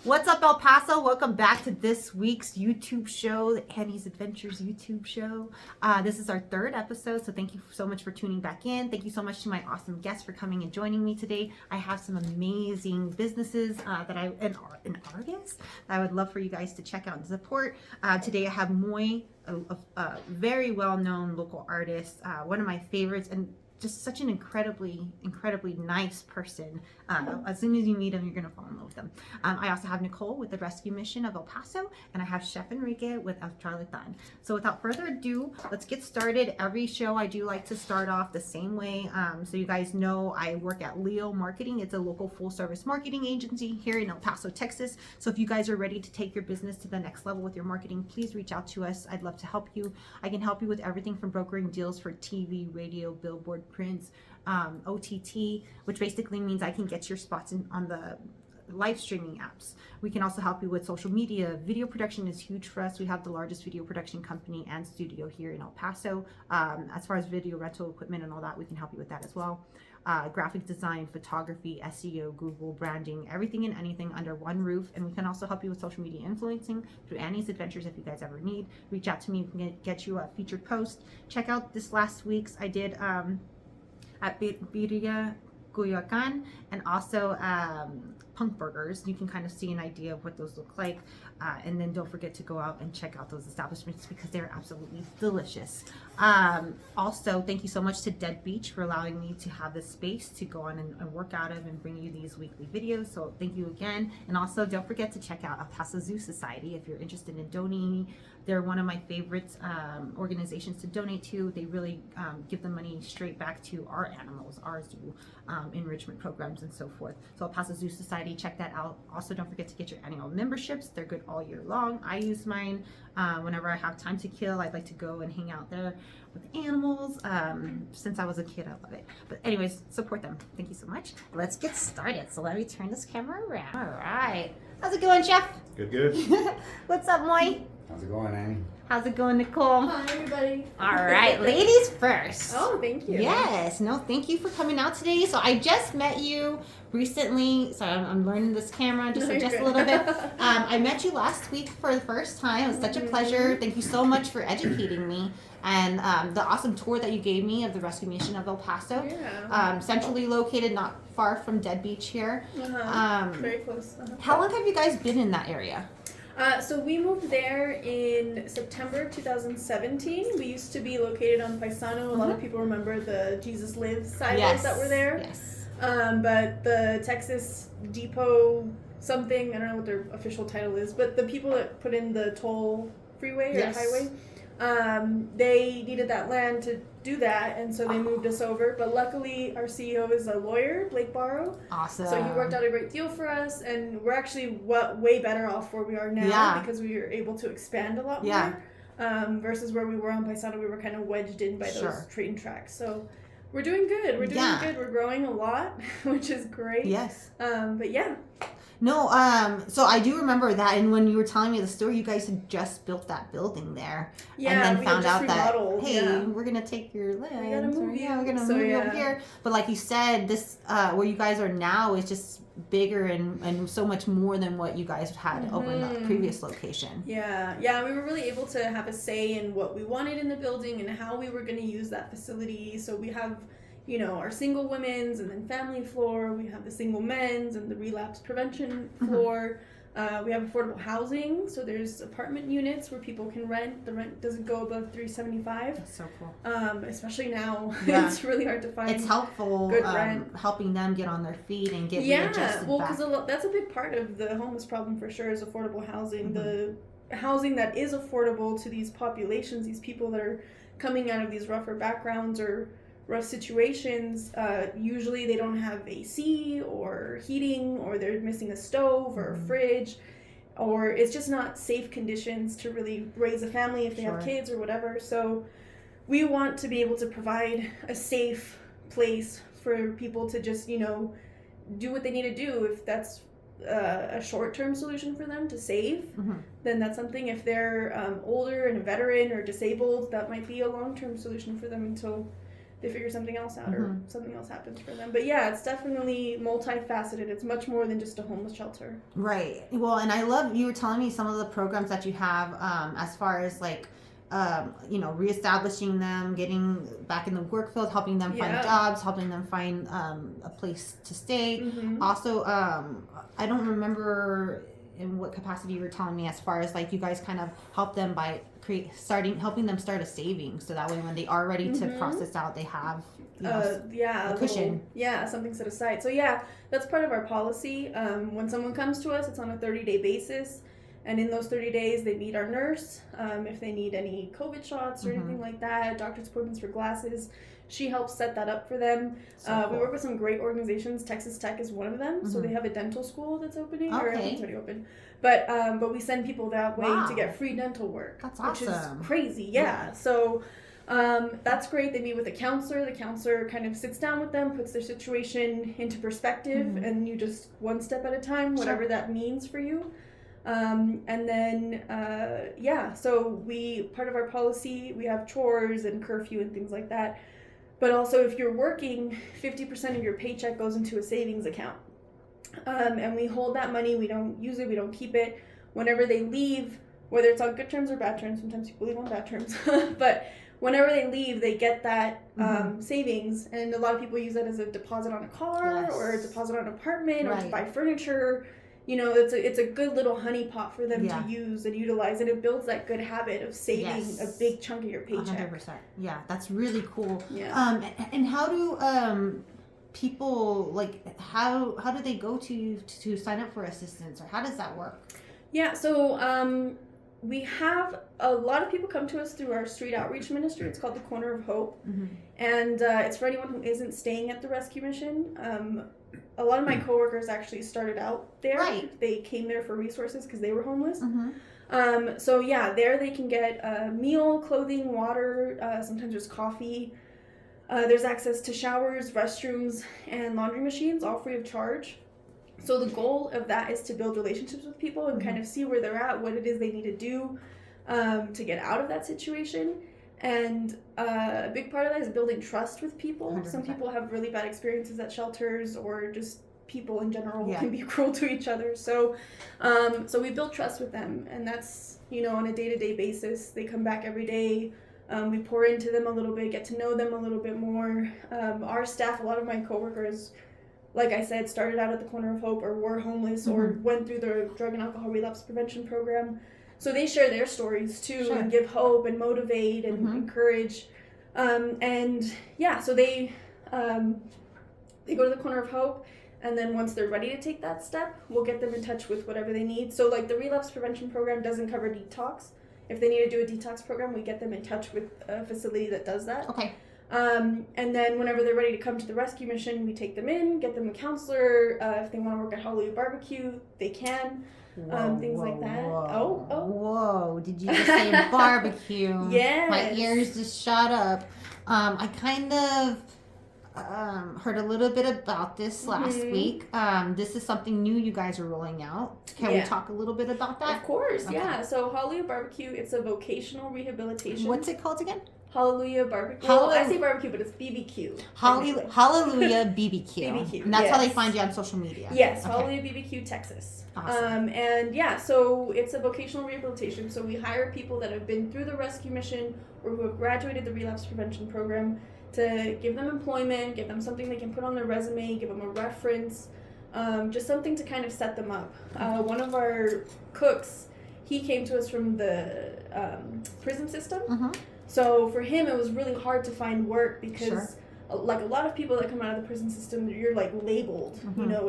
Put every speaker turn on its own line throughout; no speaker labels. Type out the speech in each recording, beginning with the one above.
What's up, El Paso? Welcome back to this week's YouTube show, the Annie's Adventures YouTube show. This is our third episode, so thank you so much for tuning back in. Thank you so much to my awesome guests for coming and joining me today. I have some amazing businesses and artists that I would love for you guys to check out and support. Today I have Moy, a very well-known local artist, one of my favorites, and just such an incredibly nice person. As soon as you meet him, you're gonna fall in love with him. I also have Nicole with the Rescue Mission of El Paso, and I have Chef Enrique with Charlatan. So without further ado, let's get started. Every show I do like to start off the same way. So you guys know I work at Leo Marketing. It's a local full-service marketing agency here in El Paso, Texas. So if you guys are ready to take your business to the next level with your marketing, please reach out to us. I'd love to help you. I can help you with everything from brokering deals for TV, radio, billboard, prints, OTT, which basically means I can get your spots on the live streaming apps. We can also help you with social media. Video production is huge for us. We have the largest video production company and studio here in El Paso. As far as video rental equipment and all that, we can help you with that as well. Graphic design, photography, SEO, Google, branding, everything and anything under one roof. And we can also help you with social media influencing through Annie's Adventures if you guys ever need. Reach out to me. We can get you a featured post. Check out this last week's I did at Birria Cuyoacan, and also Punk Burgers. You can kind of see an idea of what those look like. And then don't forget to go out and check out those establishments because they're absolutely delicious. Also, thank you so much to Dead Beach for allowing me to have this space to go on and work out of and bring you these weekly videos. So thank you again. And also don't forget to check out El Paso Zoo Society if you're interested in donating. They're one of my favorite organizations to donate to. They really give the money straight back to our animals, our zoo, enrichment programs and so forth. So El Paso Zoo Society, check that out. Also, don't forget to get your annual memberships. They're good all year long. I use mine whenever I have time to kill. I'd like to go and hang out there with animals. Since I was a kid, I love it. But anyways, support them. Thank you so much. Let's get started. So let me turn this camera around. All right. How's it going, Chef?
Good.
What's up, Moy?
How's it going, Annie?
How's it going, Nicole?
Hi, everybody.
All right, ladies first.
Oh, thank you.
Yes, no, thank you for coming out today. So I just met you recently. Sorry, I'm learning this camera just a little bit. I met you last week for the first time. It was such a pleasure. Thank you so much for educating me and the awesome tour that you gave me of the Rescue Mission of El Paso.
Yeah.
Centrally located, not far from Dead Beach here.
Very close.
How long have you guys been in that area?
So we moved there in September 2017. We used to be located on Paisano. A lot of people remember the Jesus Lives silos that were there.
Yes.
But the Texas Depot something, I don't know what their official title is, but the people that put in the toll freeway or highway, they needed that land to do that, and so they moved us over. But luckily, our CEO is a lawyer, Blake Barrow.
Awesome.
So he worked out a great deal for us, and we're actually way better off where we are now because we were able to expand a lot more. Versus where we were on Paisano, we were kind of wedged in by those train tracks. So we're doing good. We're doing good. We're growing a lot, which is great.
Yes.
But yeah.
No, so I do remember that, and when you were telling me the story, you guys had just built that building there, and then found out that, hey, we're gonna take your land.
We gotta move you.
We're gonna move you over here. But like you said, this where you guys are now is just bigger and so much more than what you guys had over in the previous location.
Yeah, we were really able to have a say in what we wanted in the building and how we were gonna use that facility. So we have, you know, our single women's and then family floor. We have the single men's and the relapse prevention floor. We have affordable housing, so there's apartment units where people can rent. The rent doesn't go above $375.
That's so cool.
Especially now, it's really hard to find.
It's helpful,
good rent.
Helping them get on their feet and get readjusted
well, because that's a big part of the homeless problem for sure is affordable housing. The housing that is affordable to these populations, these people that are coming out of these rougher backgrounds or rough situations, usually they don't have AC or heating, or they're missing a stove or a fridge, or it's just not safe conditions to really raise a family if they have kids or whatever. So we want to be able to provide a safe place for people to just, you know, do what they need to do. If that's a short-term solution for them to save, then that's something. If they're older and a veteran or disabled, that might be a long-term solution for them until they figure something else out or something else happens for them. But yeah, it's definitely multifaceted. It's much more than just a homeless shelter.
Right. Well, and I love, you were telling me some of the programs that you have as far as like, reestablishing them, getting back in the work field, helping them find jobs, helping them find a place to stay. Also, I don't remember in what capacity you were telling me as far as like you guys kind of help them by helping them start a savings, so that way when they are ready to process out, they have a cushion.
Something set aside. So yeah, that's part of our policy. When someone comes to us, it's on a 30-day basis. And in those 30 days, they meet our nurse. If they need any COVID shots or anything like that, doctor's appointments for glasses, she helps set that up for them. Cool. We work with some great organizations. Texas Tech is one of them. So they have a dental school that's opening, or I think it's already open. But we send people that way to get free dental work.
That's awesome.
Which is crazy, yeah. So that's great. They meet with a counselor. The counselor kind of sits down with them, puts their situation into perspective, and you just one step at a time, whatever that means for you. And then, so part of our policy, we have chores and curfew and things like that. But also if you're working, 50% of your paycheck goes into a savings account. And we hold that money. We don't use it. We don't keep it. Whenever they leave, whether it's on good terms or bad terms, sometimes people leave on bad terms, but whenever they leave, they get that savings. And a lot of people use that as a deposit on a car or a deposit on an apartment or to buy furniture. It's a good little honeypot for them to use and utilize, and it builds that good habit of saving a big chunk of your paycheck.
100%. Yeah, that's really cool.
Yeah.
And how do people, like, how do they go to sign up for assistance, or how does that work?
Yeah, so we have a lot of people come to us through our street outreach ministry. It's called the Corner of Hope, and it's for anyone who isn't staying at the rescue mission. A lot of my coworkers actually started out there. Right. They came there for resources because they were homeless. So yeah, there they can get meal, clothing, water. Sometimes there's coffee. There's access to showers, restrooms, and laundry machines, all free of charge. So the goal of that is to build relationships with people and kind of see where they're at, what it is they need to do to get out of that situation. And a big part of that is building trust with people. 100%. Some people have really bad experiences at shelters, or just people in general can be cruel to each other. So we build trust with them, and that's, on a day-to-day basis. They come back every day. We pour into them a little bit, get to know them a little bit more. Our staff, a lot of my coworkers, like I said, started out at the Corner of Hope or were homeless or went through the drug and alcohol relapse prevention program. So they share their stories too and give hope and motivate and encourage. So they go to the Corner of Hope, and then once they're ready to take that step, we'll get them in touch with whatever they need. So like the relapse prevention program doesn't cover detox. If they need to do a detox program, we get them in touch with a facility that does that.
Okay.
And then whenever they're ready to come to the rescue mission, we take them in, get them a counselor. If they want to work at Hallelujah Barbecue, they can. Things like that.
Whoa, did you just say barbecue?
Yes.
My ears just shot up. I kind of heard a little bit about this last week. This is something new you guys are rolling out. Can we talk a little bit about that?
Of course, yeah. So Hallelujah Barbecue, it's a vocational rehabilitation.
What's it called again?
Hallelujah Barbecue. I say barbecue, but it's BBQ.
Hallelujah BBQ.
BBQ.
And that's how they find you on social media.
Yes, Hallelujah BBQ Texas.
Awesome.
So it's a vocational rehabilitation. So we hire people that have been through the rescue mission or who have graduated the relapse prevention program to give them employment, give them something they can put on their resume, give them a reference, just something to kind of set them up. One of our cooks, he came to us from the prison system. So for him, it was really hard to find work because, like a lot of people that come out of the prison system, you're like labeled,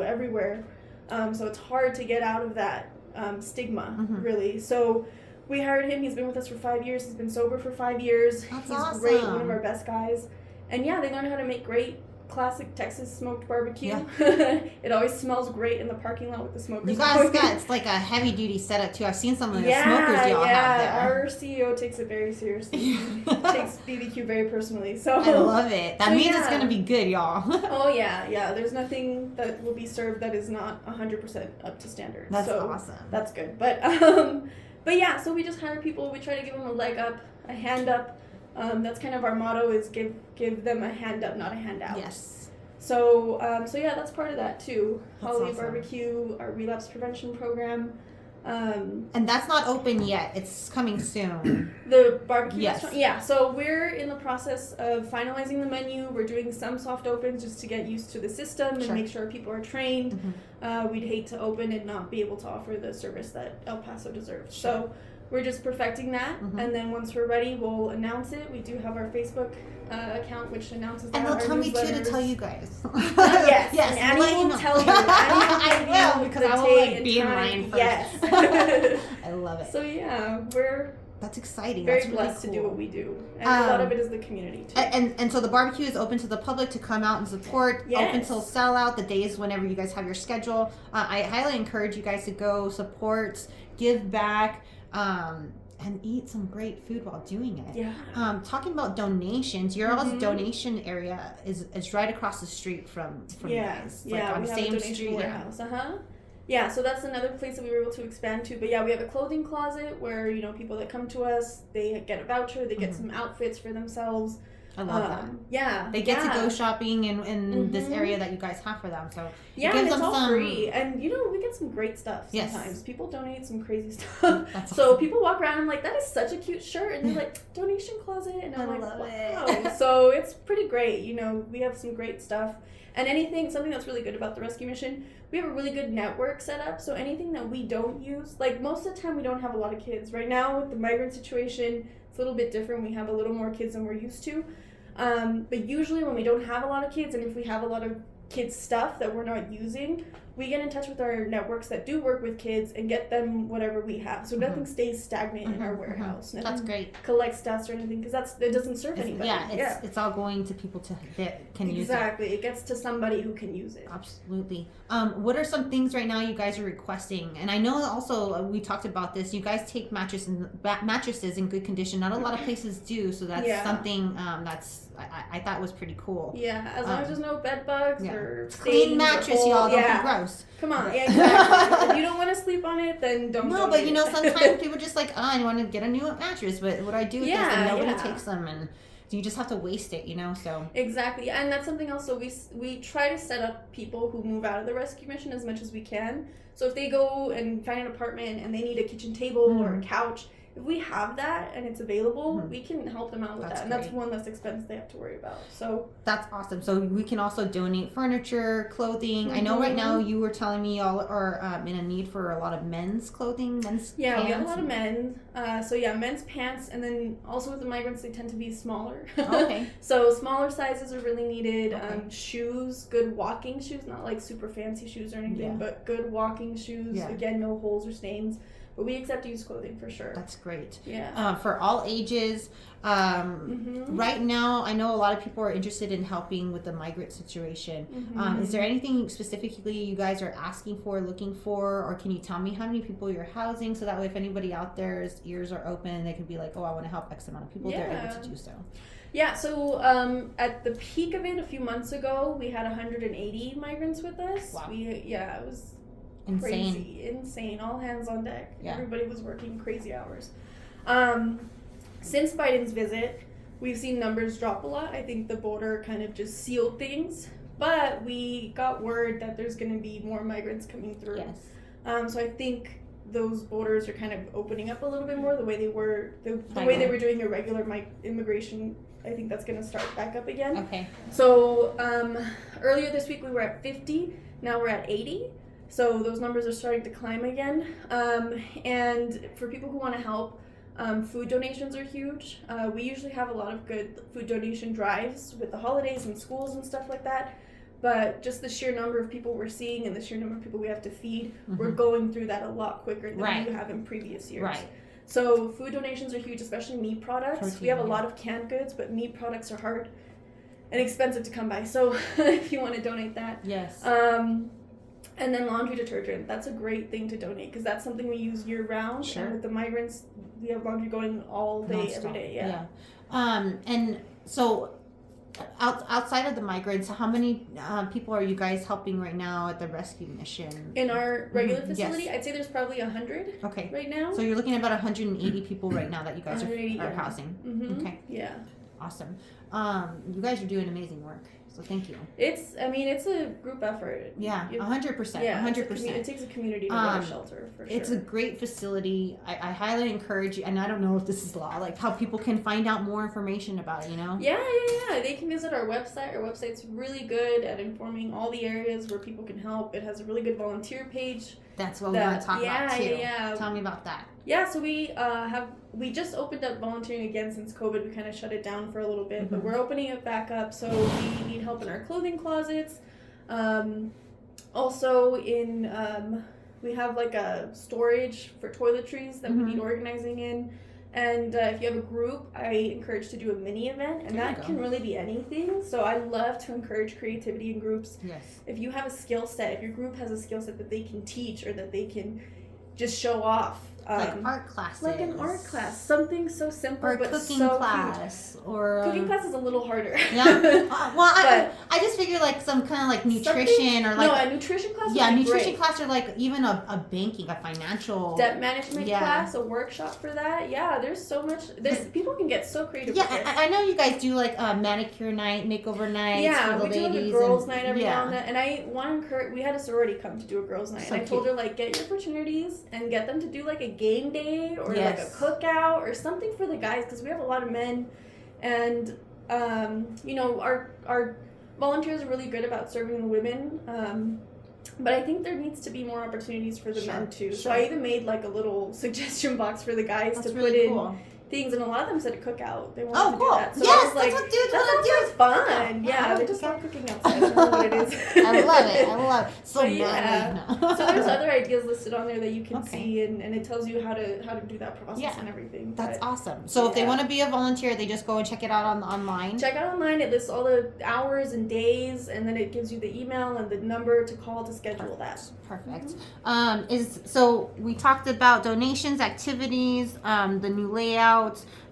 everywhere. So it's hard to get out of that stigma, really. So we hired him. He's been with us for 5 years. He's been sober for 5 years.
That's
He's
awesome.
Great, one of our best guys. And yeah, they learned how to make great classic Texas smoked barbecue.
Yeah.
It always smells great in the parking lot with the smokers.
You guys it's like a heavy duty setup too. I've seen some of the smokers y'all have there.
Our CEO takes it very seriously. He takes BBQ very personally. So
I love it. That means it's gonna be good, y'all.
Oh yeah. There's nothing that will be served that is not 100% up to standard.
That's awesome.
That's good. But yeah, so we just hire people. We try to give them a leg up, a hand up. That's kind of our motto, is give them a hand up, not a handout.
Yes.
So yeah, that's part of that too.
That's
Holiday
awesome.
Barbecue, our relapse prevention program.
And that's not open yet. It's coming soon.
The barbecue
Yes.
restaurant? Yeah, so we're in the process of finalizing the menu. We're doing some soft opens just to get used to the system and
Sure.
make sure people are trained.
Mm-hmm.
We'd hate to open and not be able to offer the service that El Paso deserves.
Sure.
So we're just perfecting that,
Mm-hmm.
and then once we're ready, we'll announce it. We do have our Facebook account, which announces that.
And they'll
our
tell me too to
newsletters.
tell you guys.
Yes,
Yes,
and Annie
let you
will
know.
tell you. Annie
I will, because I will like be in line first.
Yes.
I love it.
So yeah, we're
That's exciting.
very
That's really
blessed
cool.
to do what we do, and a lot of it is the community too.
And so the barbecue is open to the public to come out and support.
Yes.
Open till sellout. The days whenever you guys have your schedule. I highly encourage you guys to go support, give back, and eat some great food while doing it.
Yeah.
Talking about donations, your all's
Mhm.
donation area is right across the street from you guys. Like
yeah,
on
we
the
have a
same
donation
street.
warehouse. Yeah, so that's another place that we were able to expand to. But yeah, we have a clothing closet where, you know, people that come to us, they get a voucher, they get some outfits for themselves.
I love that.
Yeah.
They get to go shopping in this
Mhm.
area that you guys have for them. So
Yeah,
it gives
and it's
them
all
some
free. And, you know, we get some great stuff
Yes.
sometimes. People donate some crazy stuff.
That's
So
awesome.
people walk around and I'm like, that is such a cute shirt. And they're like, donation closet. And I'm
I
like,
love
wow.
it.
So it's pretty great. You know, we have some great stuff. And something that's really good about the rescue mission, we have a really good network set up. So anything that we don't use, like most of the time we don't have a lot of kids. Right now with the migrant situation, it's a little bit different. We have a little more kids than we're used to. But usually when we don't have a lot of kids, and if we have a lot of kids stuff that we're not using, we get in touch with our networks that do work with kids and get them whatever we have. So nothing stays stagnant in our warehouse.
That's
Nothing
great.
collects dust or anything, because it doesn't serve anybody.
It's all going to people that can use it.
Exactly. It gets to somebody who can use it.
Absolutely. What are some things right now you guys are requesting? And I know also we talked about this. You guys take mattresses in good condition. Not a lot of places do, so that's something that's I thought was pretty cool.
Yeah, as long as there's no bed bugs or
clean mattress, y'all. Don't be gross.
Come on, yeah, exactly. If you don't want to sleep on it, then don't.
No, but you know, sometimes people just like, I want to get a new mattress, but what I do with this, and nobody takes them, and you just have to waste it, you know. So
exactly, and that's something else. So we try to set up people who move out of the rescue mission as much as we can. So if they go and find an apartment and they need a kitchen table or a couch, if we have that and it's available, we can help them out with that. And that's one less expense they have to worry about. So
that's awesome. So we can also donate furniture, clothing. I know right now you were telling me y'all are in a need for a lot of men's clothing, men's
yeah,
pants.
we have a lot of men. So yeah, men's pants, and then also with the migrants, they tend to be smaller.
Okay.
So smaller sizes are really needed.
Okay.
Shoes, good walking shoes, not like super fancy shoes or anything, but good walking shoes.
Yeah.
Again, no holes or stains. But we accept used clothing for sure.
That's great.
Yeah.
For all ages. Right now, I know a lot of people are interested in helping with the migrant situation. Is there anything specifically you guys are asking for, looking for, or can you tell me how many people you're housing, so that way if anybody out there's ears are open, they can be like, oh, I want to help X amount of people. They're able to do so.
Yeah, so at the peak of it a few months ago, we had 180 migrants with us.
Wow.
It was insane, all hands on deck. Everybody was working crazy hours. Since Biden's visit, we've seen numbers drop a lot. I think the border kind of just sealed things, but we got word that there's going to be more migrants coming through. So I think those borders are kind of opening up a little bit more the way they were the way they were doing irregular immigration. I think that's going to start back up again.
Okay.
So earlier this week we were at 50, now we're at 80. So those numbers are starting to climb again. And for people who want to help, food donations are huge. We usually have a lot of good food donation drives with the holidays and schools and stuff like that. But just the sheer number of people we're seeing and the sheer number of people we have to feed, we're going through that a lot quicker than we have in previous years.
Right.
So food donations are huge, especially meat products.
Protein,
we have a lot of canned goods, but meat products are hard and expensive to come by. So if you want to donate that.
Yes.
And then laundry detergent. That's a great thing to donate because that's something we use year round.
Sure.
And with the migrants, we have laundry going all day, every day. Yeah.
And so outside of the migrants, how many people are you guys helping right now at the rescue mission?
In our regular
Mhm,
facility,
yes.
I'd say there's probably 100
Okay.
right now.
So you're looking at about 180 people right now that you guys
180,
are
yeah.
housing.
Mm-hmm.
Okay.
Yeah.
Awesome. You guys are doing amazing work. So thank you.
It's a group effort.
Yeah, 100%.
Yeah,
100%.
it takes a community to run a shelter for sure.
It's a great facility. I highly encourage you, and I don't know if this is law, like how people can find out more information about it, you know?
Yeah. They can visit our website. Our website's really good at informing all the areas where people can help. It has a really good volunteer page.
That's what we want to talk about too.
Yeah.
Tell me about that.
Yeah, so we just opened up volunteering again since COVID. We kind of shut it down for a little bit, but we're opening it back up. So we need help in our clothing closets. Also we have like a storage for toiletries that we need organizing in. And if you have a group, I encourage to do a mini event, and that can really be anything. So I love to encourage creativity in groups.
Yes.
If you have a skill set, if your group has a skill set that they can teach or that they can just show off.
Like art classes.
Like an art class. Something so simple
or
but
cooking
so
class.
cute.
Or
Cooking class is a little harder.
Yeah. Well, I just figure like some kind of like nutrition or like
a nutrition class.
Yeah,
would be
nutrition
great.
class or like even a banking, a financial
Debt management class, a workshop for that. Yeah, there's so much. People can get so creative.
Yeah,
with it.
I know you guys do like manicure night, makeover nights for the
we do like
ladies.
a girls' night every
yeah.
now and then. And I want to encourage. We had a sorority come to do a girls' night,
So
and I told her like get your fraternities and get them to do like a game day or like a
Yes.
cookout or something for the guys because we have a lot of men, and our volunteers are really good about serving the women. But I think there needs to be more opportunities for the men too. So I even made like a little suggestion box for the guys
That's
to
really
put
cool.
in things, and a lot of them said a cookout. They wanted to
cool.
do that. So
Yes,
I was like,
that's what dudes
that
want to
sounds
do.
fun. Yeah, they just love cooking outside. I don't know what it is.
I love it. So
But
manly. No.
So there's other ideas listed on there that you can
Okay.
see, and it tells you how to do that process
Yeah.
and everything.
That's
But
awesome. So if they want to be a volunteer, they just go and check it out online.
check out online. It lists all the hours and days, and then it gives you the email and the number to call to schedule that.
Perfect. So we talked about donations, activities, the new layout,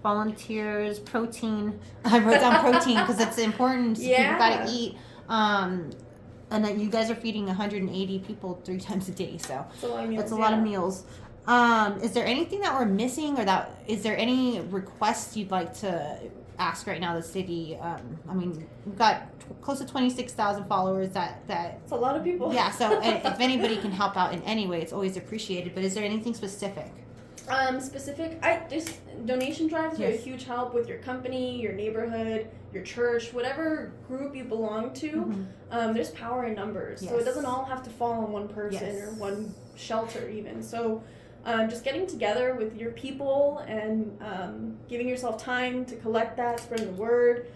volunteers, protein. I wrote down protein because it's important. People got to eat. And then you guys are feeding 180 people 3 times a day, so that's a lot of meals. Is there anything that we're missing, or that is there any requests you'd like to ask right now, the city? I mean, we've got close to 26,000 followers.
It's a lot of people.
Yeah. So if anybody can help out in any way, it's always appreciated. But is there anything specific?
Just donation drives are a huge help with your company, your neighborhood, your church, whatever group you belong to. There's power in numbers, so it doesn't all have to fall on one person or one shelter even. So just getting together with your people and giving yourself time to collect that, spreading the word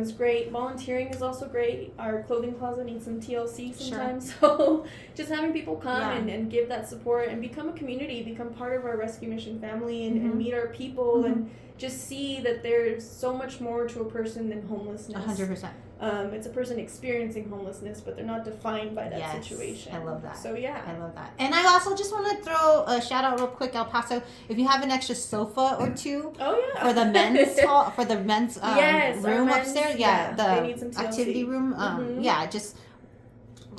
is great. Volunteering is also great. Our clothing closet needs some TLC sometimes. So just having people come and give that support and become a community, become part of our rescue mission family and meet our people and just see that there's so much more to a person than homelessness.
100%.
It's a person experiencing homelessness, but they're not defined by that situation.
I love that.
So yeah.
I love that. And I also just want to throw a shout out real quick, El Paso. If you have an extra sofa or two for the men's hall, for the men's room upstairs,
they need some TLC.
activity room, just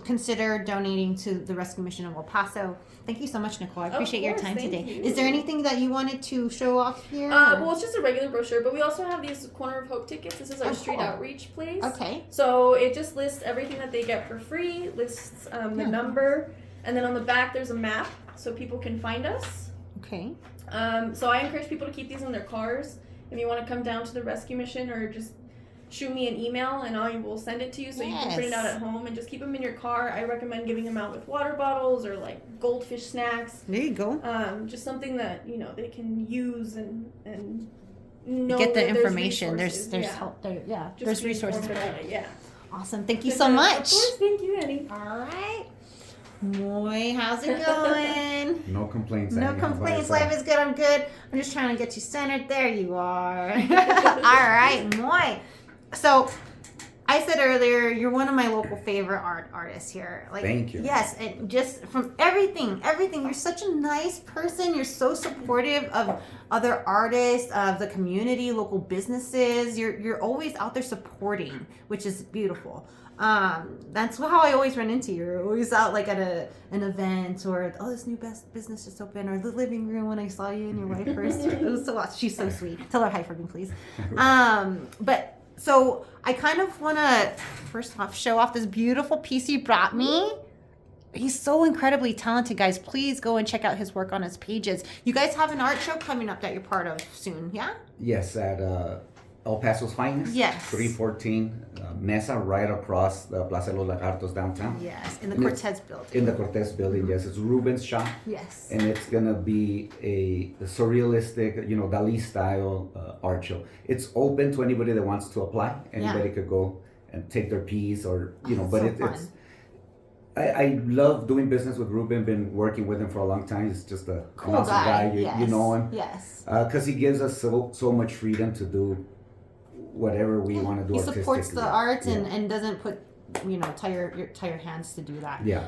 consider donating to the Rescue Mission of El Paso. Thank you so much, Nicole. I appreciate your time today. Is there anything that you wanted to show off here?
Well, it's just a regular brochure, but we also have these Corner of Hope tickets. This is our street outreach place.
Okay.
So it just lists everything that they get for free, lists the number, and then on the back there's a map so people can find us.
Okay.
So I encourage people to keep these in their cars. If you want to come down to the rescue mission or just shoot me an email and I will send it to you so you can print it out at home and just keep them in your car. I recommend giving them out with water bottles or like goldfish snacks.
There you go.
Just something that they can use and know
get the
that
information.
There's
help there. Yeah.
Just
there's resources.
Yeah.
Awesome. Thank you so much.
Of course. Thank you, Annie.
All right. Moy, how's it going?
No complaints.
No complaints. Life is good. I'm good. I'm just trying to get you centered. There you are. All right, Moy. So I said earlier, you're one of my local favorite artists here. Like,
Thank you.
Yes, and just from everything. You're such a nice person. You're so supportive of other artists, of the community, local businesses. You're always out there supporting, which is beautiful. That's how I always run into you. You're always out like at an event, or this new business just opened, or the living room when I saw you and your wife first. It was so awesome. She's so sweet. Tell her hi for me, please. But so I kind of want to first off show off this beautiful piece you brought me. He's so incredibly talented, guys. Please go and check out his work on his pages. You guys have an art show coming up that you're part of soon, yeah?
Yes, at El Paso's Finest.
Yes.
314 Mesa, right across the Plaza de los Lagartos downtown.
Yes, in the
And
Cortez building.
In the Cortez building, yes. It's Ruben's shop.
Yes.
And it's going to be a surrealistic, Dali style art show. It's open to anybody that wants to apply. Anybody could go and take their piece, or, but
so fun.
it's. I love doing business with Ruben. Been working with him for a long time. He's just an
Cool
awesome guy. You know him.
Yes.
Because he gives us so much freedom to do whatever we want to do.
He supports the arts
Yeah.
and doesn't put tie your hands to do that.
Yeah.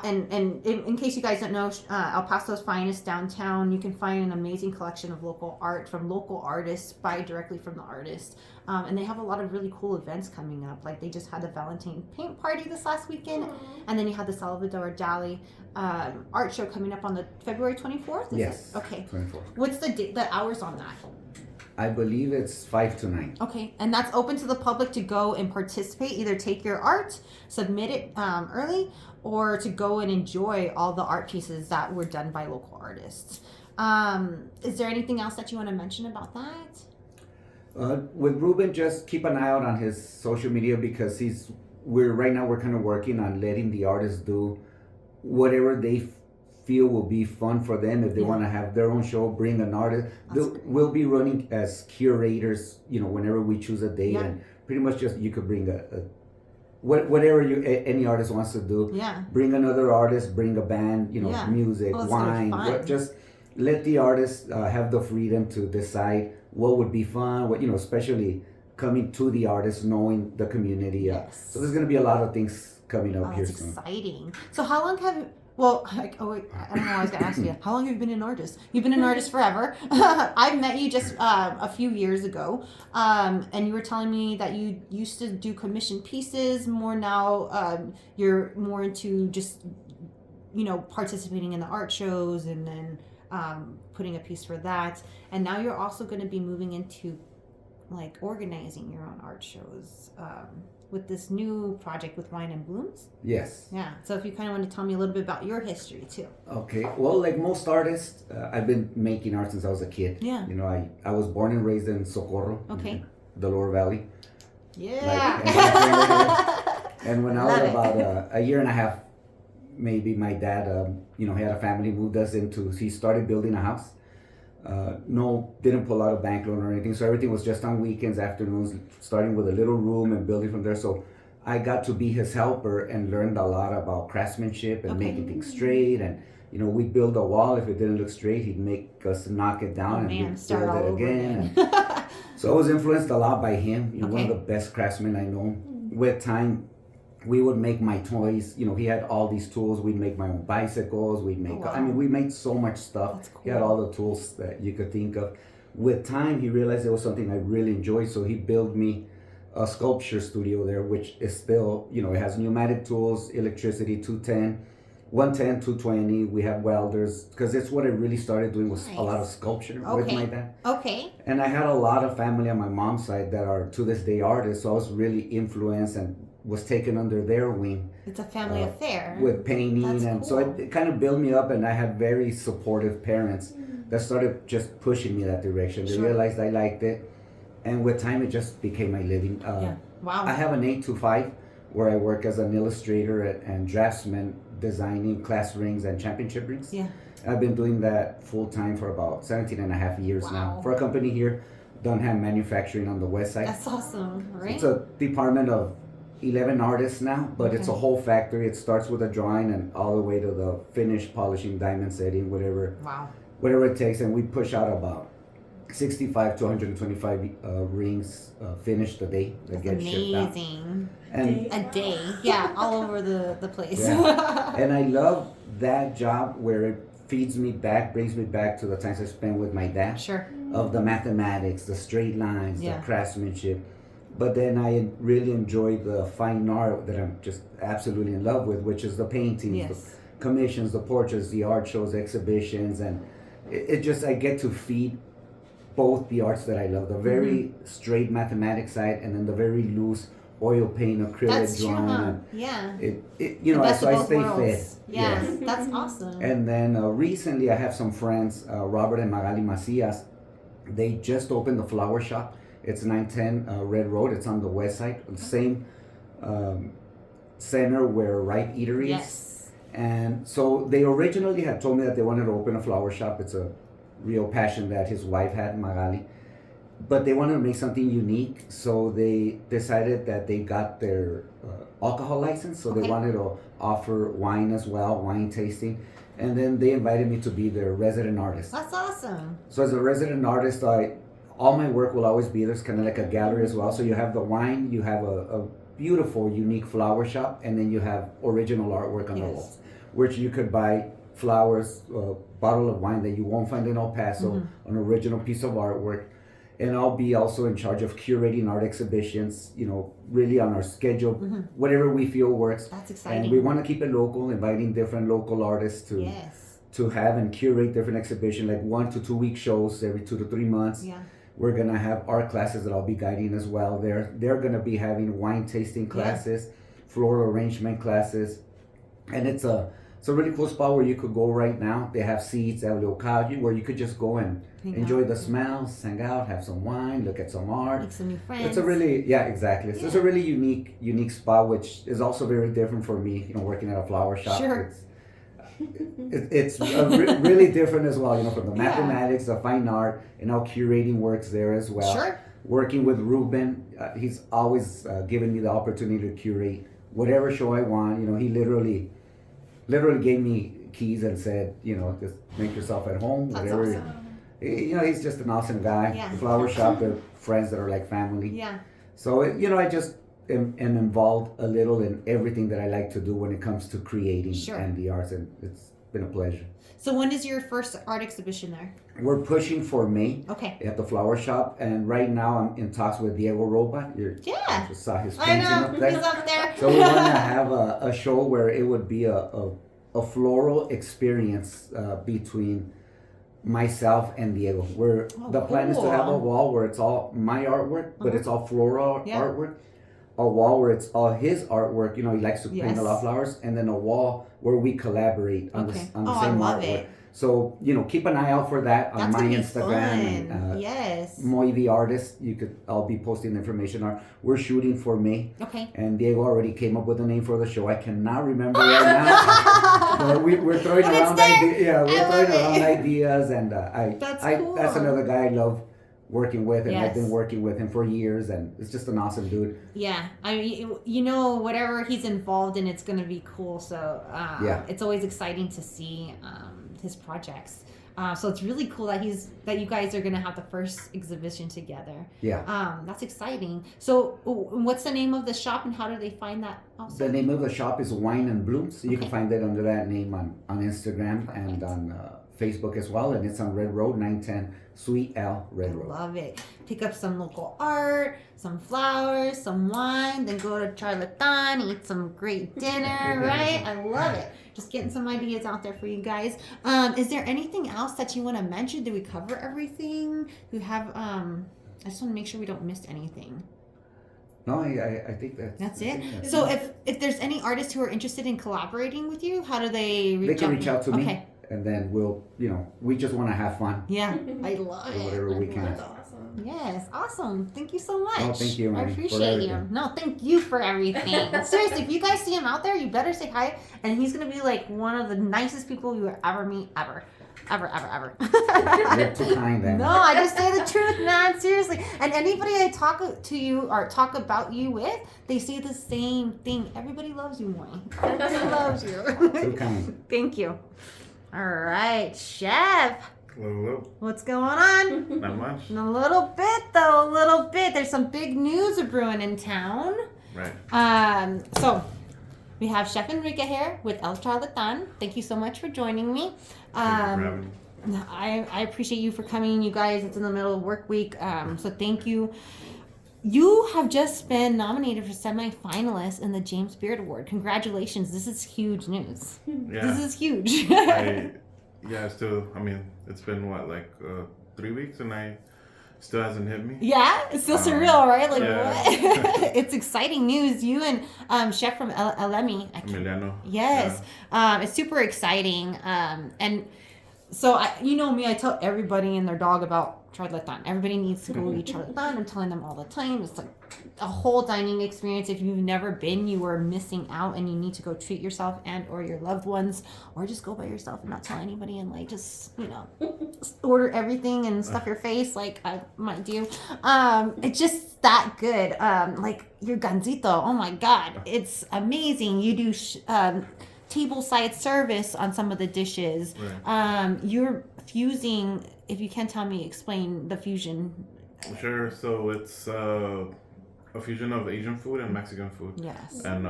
And in case you guys don't know, El Paso's Finest downtown, you can find an amazing collection of local art from local artists, buy directly from the artist. And they have a lot of really cool events coming up. Like they just had the Valentine paint party this last weekend, and then you had the Salvador Dali art show coming up on the February 24th.
Yes.
Okay.
24th.
What's the hours on that?
I believe it's 5 to 9.
Okay, and that's open to the public to go and participate, either take your art, submit it early, or to go and enjoy all the art pieces that were done by local artists. Is there anything else that you want to mention about that?
With Ruben, just keep an eye out on his social media, because right now we're kind of working on letting the artists do whatever they feel will be fun for them. If they want to have their own show, bring an artist. We'll be running as curators, whenever we choose a date, and pretty much just you could bring whatever any artist wants to do.
Yeah.
Bring another artist, bring a band, music, wine. Just let the artists have the freedom to decide what would be fun. What especially coming to the artist, knowing the community.
Yes.
So there's going to be a lot of things coming up here
That's
soon.
exciting. So how long have Well, I don't know. I was gonna ask you, how long have you been an artist? You've been an artist forever. I met you just a few years ago, and you were telling me that you used to do commission pieces. More now, you're more into just participating in the art shows and then putting a piece for that. And now you're also going to be moving into like organizing your own art shows. With this new project with Wine and Blooms.
Yes.
Yeah. So if you kind of want to tell me a little bit about your history too.
Okay. Well, like most artists, I've been making art since I was a kid.
Yeah.
I was born and raised in Socorro.
Okay.
The Lower Valley.
Yeah.
And when I was about a year and a half, maybe, my dad, he had a family, moved us he started building a house. Didn't pull out a bank loan or anything, so everything was just on weekends, afternoons, starting with a little room and building from there. So I got to be his helper and learned a lot about craftsmanship and making things straight. And we'd build a wall. If it didn't look straight, he'd make us knock it down and we'd build it again. So I was influenced a lot by him. One of the best craftsmen I know. With time, we would make my toys. He had all these tools. We'd make my own bicycles. We'd make, we made so much stuff.
That's cool.
He had all the tools that you could think of. With time, he realized it was something I really enjoyed. So he built me a sculpture studio there, which is still, it has pneumatic tools, electricity, 210, 110, 220. We have welders, because that's what I really started doing, was a lot of sculpture with my dad.
Okay.
And I had a lot of family on my mom's side that are to this day artists. So I was really influenced and was taken under their wing.
It's a family affair.
With painting.
That's
and
cool.
So it kind of built me up, and I had very supportive parents that started just pushing me that direction. They realized I liked it, and with time it just became my living.
Wow.
I have an 8-to-5 where I work as an illustrator and draftsman, designing class rings and championship rings.
Yeah.
I've been doing that full time for about 17 and a half years now for a company here, Dunham Manufacturing on the west side.
That's awesome, right?
It's a department of 11 artists now, but it's a whole factory. It starts with a drawing and all the way to the finish, polishing, diamond setting, whatever it takes. And we push out about 65 to 125 rings finished a day that
That's
get shipped out.
amazing.
And
A day. Yeah, all over the place.
yeah. And I love that job where it feeds me back, brings me back to the times I spent with my dad.
Sure.
Of the mathematics, the straight lines,
Yeah.
the craftsmanship. But then I really enjoy the fine art that I'm just absolutely in love with, which is the paintings,
Yes.
the commissions, the portraits, the art shows, exhibitions, and it just, I get to feed both the arts that I love, the very straight mathematics side and then the very loose oil paint, acrylic
That's true,
drawing.
huh?
And
Yeah.
you know,
Best
so
of
I
both
stay
worlds.
fit.
Yes, that's awesome.
And then recently I have some friends, Robert and Magali Macias. They just opened the flower shop. It's 910 Red Road. It's on the west side, the same center where Ripe Eatery is.
Yes.
And so they originally had told me that they wanted to open a flower shop. It's a real passion that his wife had, Magali. But they wanted to make something unique, so they decided that they got their alcohol license. So they
Okay.
wanted to offer wine as well, wine tasting. And then they invited me to be their resident artist.
That's awesome.
So as a resident artist, all my work will always be there. It's kind of like a gallery as well. So you have the wine, you have a beautiful, unique flower shop, and then you have original artwork on the
Yes.
walls, which you could buy flowers, a bottle of wine that you won't find in El Paso, an original piece of artwork. And I'll be also in charge of curating art exhibitions, you know, really on our schedule, whatever we feel works.
That's exciting.
And we want to keep it local, inviting different local artists to have and curate different exhibitions, like 1 to 2 week shows every 2 to 3 months.
Yeah.
We're gonna have art classes that I'll be guiding as well. They're gonna be having wine tasting classes, floral arrangement classes, and it's a really cool spot where you could go right now. They have seats, they have a little couch where you could just go and enjoy the smells, hang out, have some wine, look at some art.
Make some new friends.
It's a really exactly. It's a really unique spot, which is also very different for me. You know, working at a flower shop.
Sure.
It's really different as well. You know, from the mathematics, the fine art, and how curating works there as well.
Sure.
Working with Ruben, he's always given me the opportunity to curate whatever show I want. You know, he literally gave me keys and said, you know, just make yourself at home.
That's
whatever.
awesome.
You know, he's just an awesome guy.
Yeah.
Flower shop, they're friends that are like family.
Yeah.
So, you know, I just am involved a little in everything that I like to do when it comes to creating and the arts, and it's been a pleasure.
So when is your first art exhibition there?
We're pushing for May at the flower shop, and right now I'm in talks with Diego Roba. You just saw his painting up there.
He's up there.
So we want to have a show where it would be a floral experience between myself and Diego. Where the plan is to have a wall where it's all my artwork, but it's all floral artwork. A wall where it's all his artwork. You know, he likes to paint a lot of flowers, and then a wall where we collaborate on the same artwork.
It.
So, you know, keep an eye out for that on my Instagram.
Fun.
And, Moy the artist. I'll be posting information. We're shooting for May.
Okay.
And Diego already came up with a name for the show. I cannot remember right now. But we're throwing around ideas. Yeah, we're throwing around ideas, and
cool.
That's another guy I love working with, and I've been working with him for years, and it's just an awesome dude.
Yeah, I mean, you know, whatever he's involved in, it's gonna be cool. So it's always exciting to see his projects. So it's really cool that you guys are gonna have the first exhibition together.
Yeah.
That's exciting. So what's the name of the shop, and how do they find that? Also?
The name of the shop is Wine and Blooms. You can find it under that name on Instagram and on Facebook as well, and it's on Red Road, 910 Suite L, Red Road.
Love it. Pick up some local art, some flowers, some wine, then go to Charlatan, eat some great dinner, right? I love it. Just getting some ideas out there for you guys. Is there anything else that you want to mention? Did we cover everything? We have, I just want to make sure we don't miss anything.
No, I think that's
it. So if there's any artists who are interested in collaborating with you, how do they reach out?
They can reach out to me.
Okay.
And then we just want to have fun.
Yeah, I love it.
Whatever we can.
That's awesome.
Yes, awesome. Thank you so much.
Oh, thank you,
I
Manny,
appreciate you. No, thank you for everything. Seriously, if you guys see him out there, you better say hi. And he's going to be like one of the nicest people you will ever meet, ever. Ever.
You're too kind, then.
No, I just say the truth, man. Seriously. And anybody I talk to you or talk about you with, they say the same thing. Everybody loves you, Moy. Everybody loves you.
Too kind.
Thank you. All right, Chef.
Hello.
What's going on?
Not much.
A little bit, though. A little bit. There's some big news brewing in town.
Right.
So we have Chef Enrique here with El Charlatan. Thank you so much for joining me.
Thank you for having me.
I appreciate you for coming, you guys. It's in the middle of work week, so thank you. You have just been nominated for semi-finalist in the James Beard Award. Congratulations! This is huge news.
Yeah.
This is huge.
It's been what, like 3 weeks, and I still hasn't hit me.
Yeah, it's still surreal, right? Like
yeah.
what? It's exciting news. You and Chef from
Emiliano.
Yes, it's super exciting. And so you know me, I tell everybody and their dog about Charlatan. Everybody needs to go eat Charlatan. I'm telling them all the time. It's like a whole dining experience. If you've never been, you are missing out, and you need to go treat yourself and or your loved ones, or just go by yourself and not tell anybody, and like just order everything and stuff your face like I might do. It's just that good. Like your gansito. Oh my God, it's amazing. You do table side service on some of the dishes.
Right.
You're fusing. If you can tell me, explain the fusion.
Sure. So it's a fusion of Asian food and Mexican food.
Yes.
And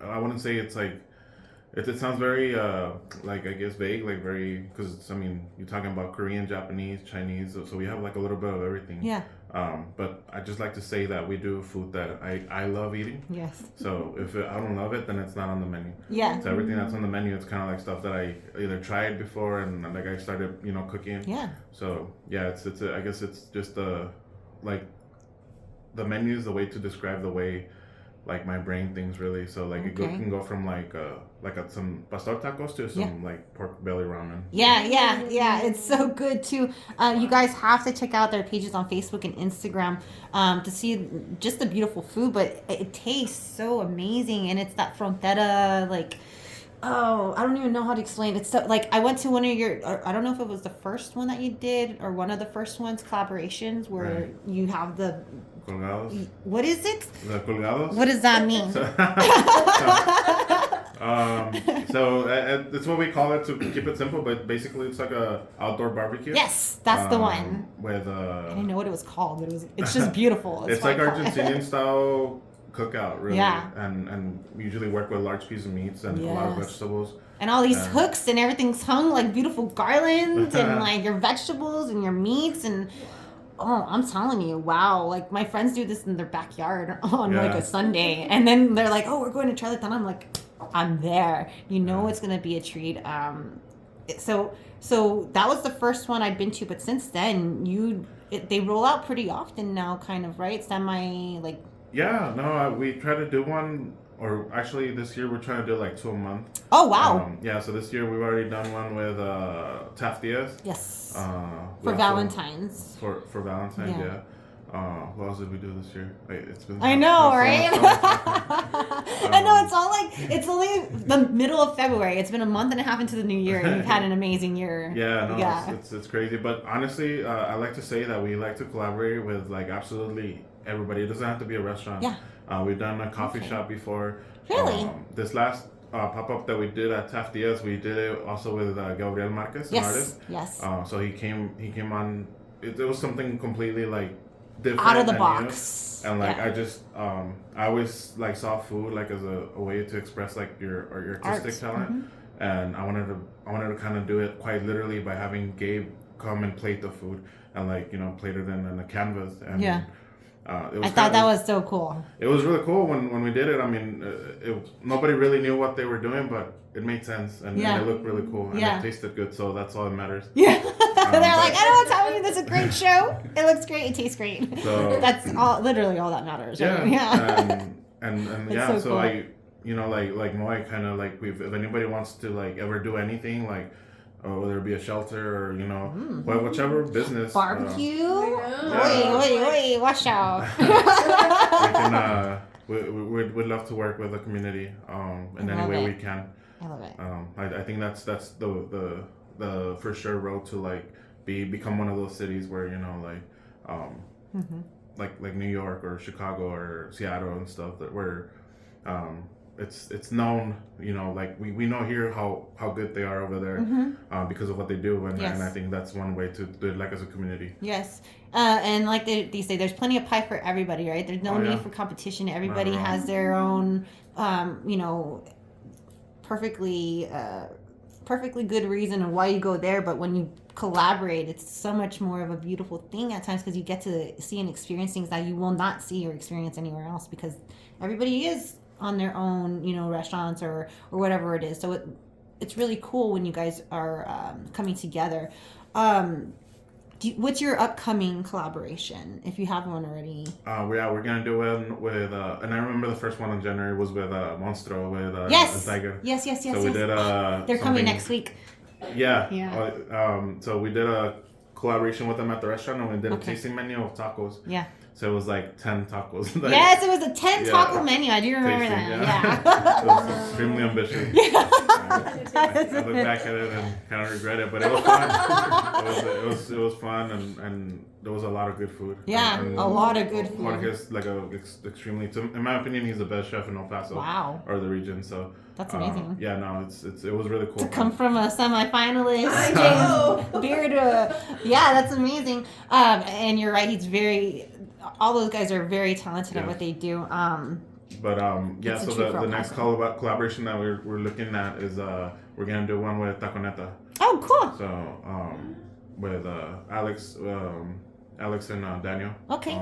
I wouldn't say it's like it sounds very like, I guess, vague, like very, because you're talking about Korean, Japanese, Chinese, so we have like a little bit of everything.
Yeah.
But I just like to say that we do food that I love eating.
Yes.
So if I don't love it, then it's not on the menu.
Yeah.
So everything that's on the menu, it's kind of like stuff that I either tried before and like I started, cooking.
Yeah.
So yeah, I guess it's just like the menu is the way to describe the way like my brain thinks, really. So like it can go from like some pastor tacos to some like pork belly ramen.
Yeah. It's so good too. You guys have to check out their pages on Facebook and Instagram to see just the beautiful food, but it tastes so amazing, and it's that frontera, like, oh, I don't even know how to explain. It's so, like, I went to one of your, I don't know if it was the first one that you did or one of the first ones, collaborations, where you have the
Colgados.
What is it?
The colgados.
What does that mean?
So it's what we call it, to keep it simple, but basically it's like a outdoor barbecue.
Yes, that's the one.
With
I didn't know what it was called, but it's just beautiful.
It's like Argentinian style cookout, really.
Yeah.
And we usually work with large pieces of meats and a lot of vegetables.
And all these hooks, and everything's hung like beautiful garlands, and like your vegetables and your meats, and oh, I'm telling you, wow. Like, my friends do this in their backyard on like a Sunday, and then they're like, oh, we're going to Charlatan. I'm like, I'm there. It's going to be a treat. So that was the first one I'd been to, but since then, they roll out pretty often now, kind of, right? Semi, like...
Yeah, no, we try to do one, or actually this year we're trying to do like 2 a month.
Oh, wow.
So this year we've already done one with Taftias.
Yes.
For
Valentine's.
For Valentine's, yeah. What else did we do this year? It's been.
I know, right? I know, it's all like, it's only the middle of February. It's been a month and a half into the new year, and you've had an amazing year.
It's crazy. But honestly, I like to say that we like to collaborate with like absolutely everybody. It doesn't have to be a restaurant.
Yeah.
We've done a coffee shop before.
Really?
This last pop-up that we did at Taftias, we did it also with Gabriel Marquez, an artist.
Yes.
So he came on. It was something completely like different,
out of the box.
And like I just I always like saw food like as a way to express like your artistic talent. Mm-hmm. And I wanted to kind of do it quite literally by having Gabe come and plate the food and like plate it in a canvas. And I
thought that was so cool.
It was really cool when we did it. I mean, nobody really knew what they were doing, but it made sense and it looked really cool and it tasted good. So that's all that matters.
Yeah, they're like, I know what's happening. This is a great show. It looks great. It tastes great. So that's literally all that matters. Right?
Yeah. And yeah. So
cool.
Like Moy kind of like if anybody wants to like ever do anything like. Or whether it be a shelter or whichever business
barbecue. Wait, watch out.
We'd love to work with the community in any way we can.
I love it.
I think that's the for sure road to like become one of those cities where like New York or Chicago or Seattle and stuff that where it's known, like we know here how good they are over there, because of what they do, and I think that's one way to do it, like, as a community.
Yes. And like they say, there's plenty of pie for everybody, right? There's no need for competition. Everybody has their own, perfectly good reason of why you go there. But when you collaborate, it's so much more of a beautiful thing at times, because you get to see and experience things that you will not see or experience anywhere else, because everybody is on their own, restaurants or whatever it is. So it's really cool when you guys are coming together. What's your upcoming collaboration, if you have one already?
We're gonna do one with, and I remember the first one in January was with Monstro, with
Yes.
Tiger.
Yes.
So we did
They're coming next week.
Yeah.
Yeah.
So we did a collaboration with them at the restaurant, and we did a tasting menu of tacos.
Yeah.
So it was like 10 tacos.
Yes, it was a 10 taco menu. I do remember
tasting,
that.
Yeah. It was extremely ambitious. I look back at it and kind of regret it, but it was fun. It was fun, and there was a lot of good food.
Yeah,
and
a lot of good food.
Jorge's like extremely, in my opinion, he's the best chef in El Paso.
Wow.
Or the region. So
that's amazing.
Yeah, no, it was really cool.
To come from a semifinalist, James Beard, that's amazing. And you're right, all those guys are very talented at what they do.
But so the next collaboration that we're looking at is we're gonna do one with Taconeta.
Oh, cool.
So with Alex and Daniel.
Okay.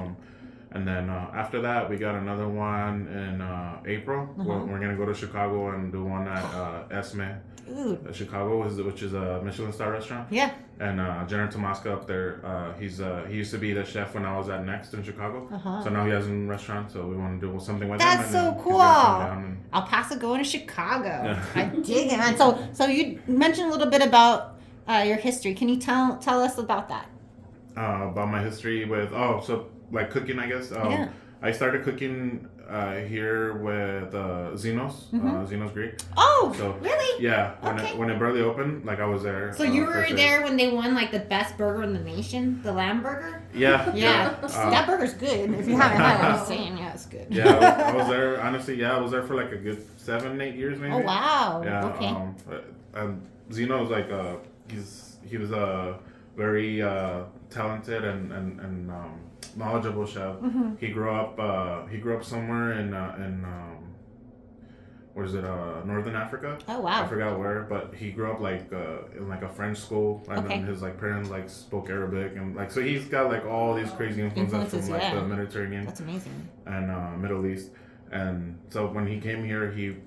And then after that, we got another one in April. We're gonna go to Chicago and do one at Esme.
Dude.
Chicago, which is a Michelin star restaurant.
Yeah.
And Jenner Tomasca up there, he used to be the chef when I was at Next in Chicago. So now he has a restaurant, so we want to do something with him.
That's so cool. El Paso going to Chicago. Yeah. I dig it, man. So you mentioned a little bit about your history. Can you tell us about that?
About my history with, like cooking, I guess. I started cooking here with Zeno's, Zeno's Greek.
Oh,
so,
really?
Yeah. When it barely opened, like I was there.
So you were there when they won like the best burger in the nation, the lamb burger?
Yeah.
Yeah. That burger's good. If you haven't had it, I'm just saying, it's good.
Yeah, I was there. Honestly, I was there for like a good 7-8 years maybe.
Oh wow.
Yeah.
Okay.
And Zeno's like he was a very talented and knowledgeable chef. He grew up somewhere in what is it, Northern Africa.
Oh wow.
I forgot where, but he grew up like in like a French school, and then his like parents like spoke Arabic, and like so he's got like all these crazy influences from like the Mediterranean.
That's amazing.
And Middle East. And so when he came here, he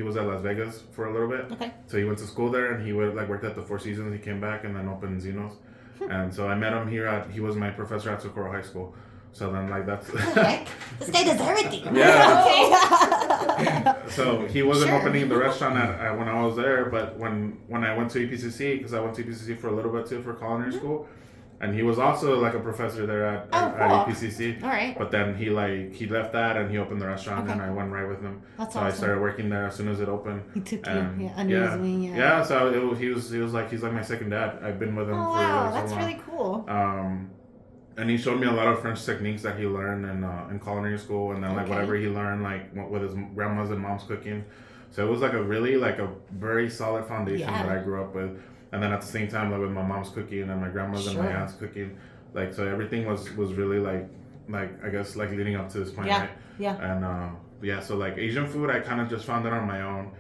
was at Las Vegas for a little bit.
Okay.
So he went to school there, and he worked at the Four Seasons. He came back and then opened Zeno's. And so I met him here he was my professor at Socorro High School. So then that's...
This guy does everything.
Yeah. So he wasn't opening the restaurant when I was there, but when I went to EPCC, because I went to EPCC for a little bit too for culinary school, and he was also like a professor there at EPCC.
All right.
But then he left that and he opened the restaurant, and I went right with him.
That's
so
awesome.
I started working there as soon as it opened.
He took you under his wing.
Yeah. So he's like my second dad. I've been with him for
wow,
so
that's
long.
really cool.
And he showed me a lot of French techniques that he learned in culinary school, and then whatever he learned with his grandma's and mom's cooking. So it was like a very solid foundation that I grew up with. And then at the same time, with my mom's cooking and my grandma's and my aunt's cooking, so everything was really like I guess leading up to this point, right?
Yeah.
And so Asian food, I kind of just found it on my own.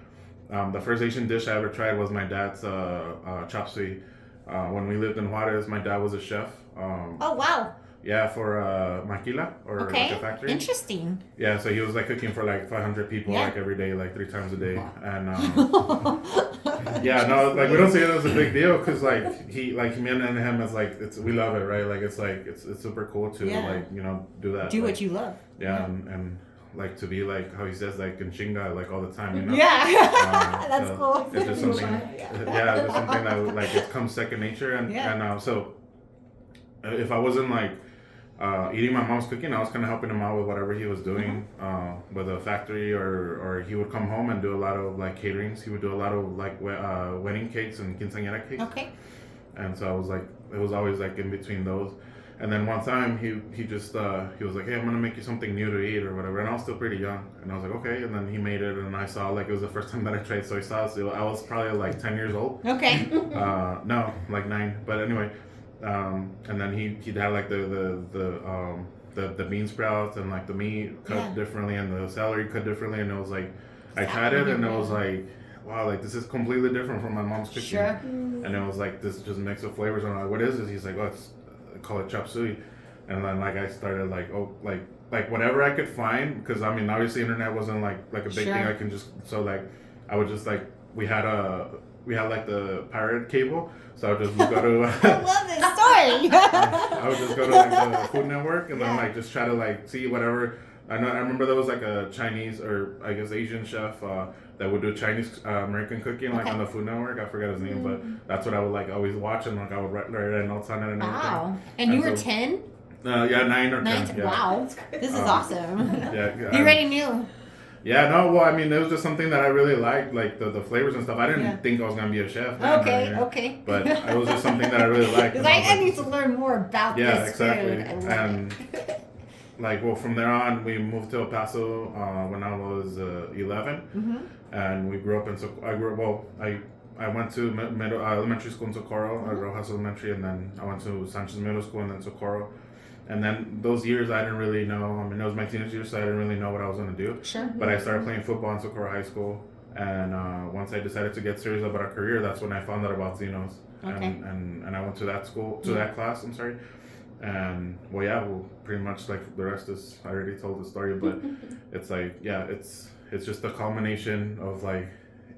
The first Asian dish I ever tried was my dad's chop suey. When we lived in Juarez, my dad was a chef.
Oh wow.
Yeah, for Maquila or like a factory.
Interesting.
Yeah, so he was cooking for 500 people every day, 3 times a day, and we don't see it as a big deal because me and him is we love it, right? It's super cool to do that.
Do what you love.
Yeah, and to be how he says in chinga all the time,
Yeah, that's cool.
It's just something. It's just something that it comes second nature, and so if I wasn't eating my mom's cooking, I was kind of helping him out with whatever he was doing with a factory, or he would come home and do a lot of caterings. He would do a lot of wedding cakes and quinceañera cakes.
Okay.
And so I was it was always in between those. And then one time he just he was like, hey, I'm gonna make you something new to eat or whatever. And I was still pretty young, and I was like, okay. And then he made it, and I saw like it was the first time that I tried soy sauce. I was probably like 10 years old.
Okay.
No, like 9. But anyway, and then he'd had like the bean sprouts and like the meat cut differently and the celery cut differently, and it was like I tried it and it was like, wow, like this is completely different from my mom's cooking.
Sure.
And it was like this just mix of flavors. And I'm like, what is this? He's like, oh, it's call it chop suey. And then like I started like, oh, like whatever I could find, because I mean obviously internet wasn't like a big thing. I can just, so like I would just like we had like the pirate cable, so I would just go to
I love this story.
I would just go to like the Food Network and then like just try to like see whatever. I remember there was like a Chinese or I guess Asian chef that would do Chinese American cooking like on the Food Network. I forgot his name, but that's what I would like always watch, and like I would write notes on it and everything.
Wow. And you were 10?
Yeah, 9 or 10. Yeah.
Wow. This is awesome.
Yeah.
You already knew.
Yeah, no, well, I mean, it was just something that I really liked, like the flavors and stuff. I didn't think I was going to be a chef.
Okay.
But it was just something that I really liked.
Because I need to learn more about this
exactly.
food.
And like, well, from there on, we moved to El Paso when I was 11. And we grew up in, I went to elementary school in Socorro, Rojas Elementary, and then I went to Sanchez Middle School and then Socorro. And then those years, I didn't really know. I mean, it was my teenage years, so I didn't really know what I was going to do.
Sure.
But I started playing football in Socorro High School. And once I decided to get serious about a career, that's when I found out about Xenos.
Okay.
And I went to that school, that class, I'm sorry. And, pretty much like the rest is, I already told the story, but it's like, it's just a culmination of like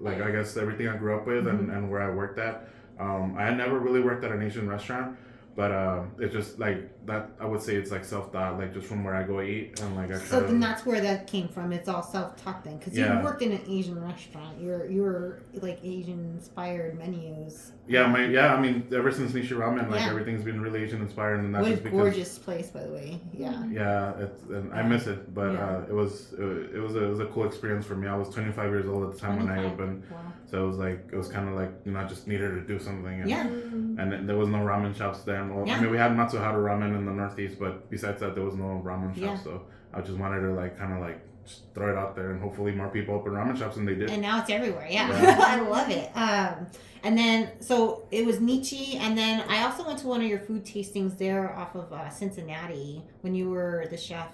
I guess everything I grew up with and where I worked at. I had never really worked at an Asian restaurant. But it's just like that. I would say it's like self-taught, like just from where I go eat and like I try.
So then that's where that came from. It's all self-taught then, because you worked in an Asian restaurant. You're like Asian-inspired menus.
Yeah, I mean, ever since Nishi Ramen, like everything's been really Asian-inspired, and that's
what
just
a
because.
gorgeous place, by the way. Yeah.
Yeah, I miss it, but it was a cool experience for me. I was 25 years old at the time when I opened, so it was kind of like I just needed to do something. And, and there was no ramen shops then. Well, I mean, we had Matsuhara Ramen in the Northeast, but besides that, there was no ramen shops. So I just wanted to just throw it out there, and hopefully more people open ramen shops, and they did.
And now it's everywhere. Yeah. I love it. And then so it was Nietzsche, and then I also went to one of your food tastings there off of Cincinnati when you were the chef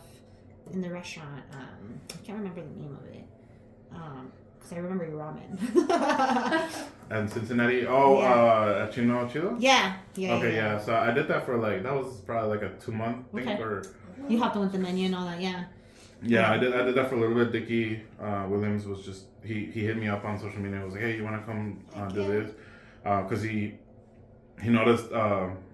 in the restaurant. I can't remember the name of it. I remember your ramen.
And Cincinnati, at Chino Chido?
Yeah.
Okay, yeah. So I did that for that was probably like a 2-month thing. Or
you hopped on with the menu and all that,
Yeah, I did that for a little bit. Dickie Williams was just he hit me up on social media. He was like, hey, you want to come do this? Because he noticed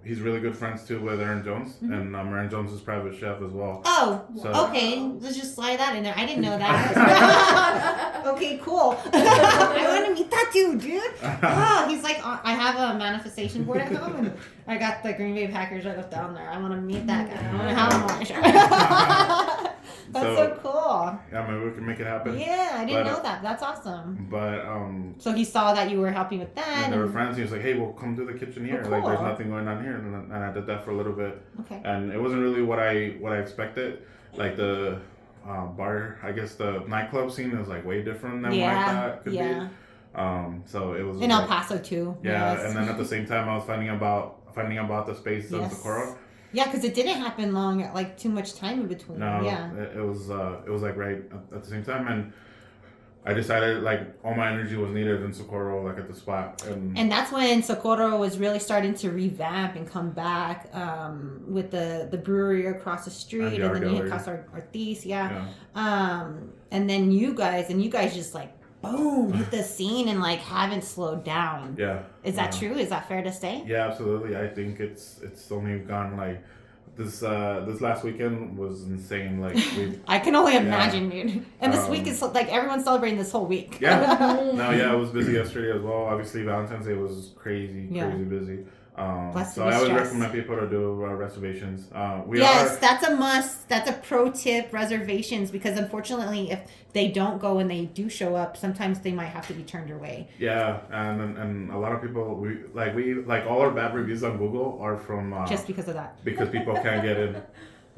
he's really good friends too with Aaron Jones, and Aaron Jones is private chef as well.
Oh, okay. Let's just slide that in there. I didn't know that. Okay, cool. I want to meet that dude. He's like, I have a manifestation board at home, and I got the Green Bay Packers right up down there. I want to meet that guy. I want to have him on my show. That's so cool.
Yeah, maybe we can make it happen.
Yeah, I didn't know that. That's awesome.
But
so he saw that you were helping with that.
And they were friends. He was like, "Hey, well, come do the kitchen here.
Cool.
Like, there's nothing going on here." And I did that for a little bit.
Okay.
And it wasn't really what I expected. Like the bar, I guess the nightclub scene is like way different than what I thought it could be. So it was
in El Paso too.
Yeah, and then at the same time, I was finding about the space in Socorro.
Yeah, because it didn't happen long, like too much time in between.
No,
yeah.
It was like right at the same time, and I decided like all my energy was needed in Socorro, like at the spot.
And that's when Socorro was really starting to revamp and come back with the brewery across the street, and then you hit Casa Ortiz, and then you guys just like boom hit the scene and like haven't slowed down.
Yeah.
Is that true? Is that fair to say?
Yeah, absolutely. I think it's only gone like this last weekend was insane. Like
I can only imagine, dude. And this week is like everyone's celebrating this whole week.
Yeah. No, yeah, it was busy yesterday as well. Obviously, Valentine's Day was crazy busy.
Blessed
So
to be
I always
stressed.
recommend people to do reservations.
That's a must. That's a pro tip, reservations, because unfortunately, if they don't go and they do show up, sometimes they might have to be turned away.
Yeah, and a lot of people we all our bad reviews on Google are from
Just because of that.
because people can't get in.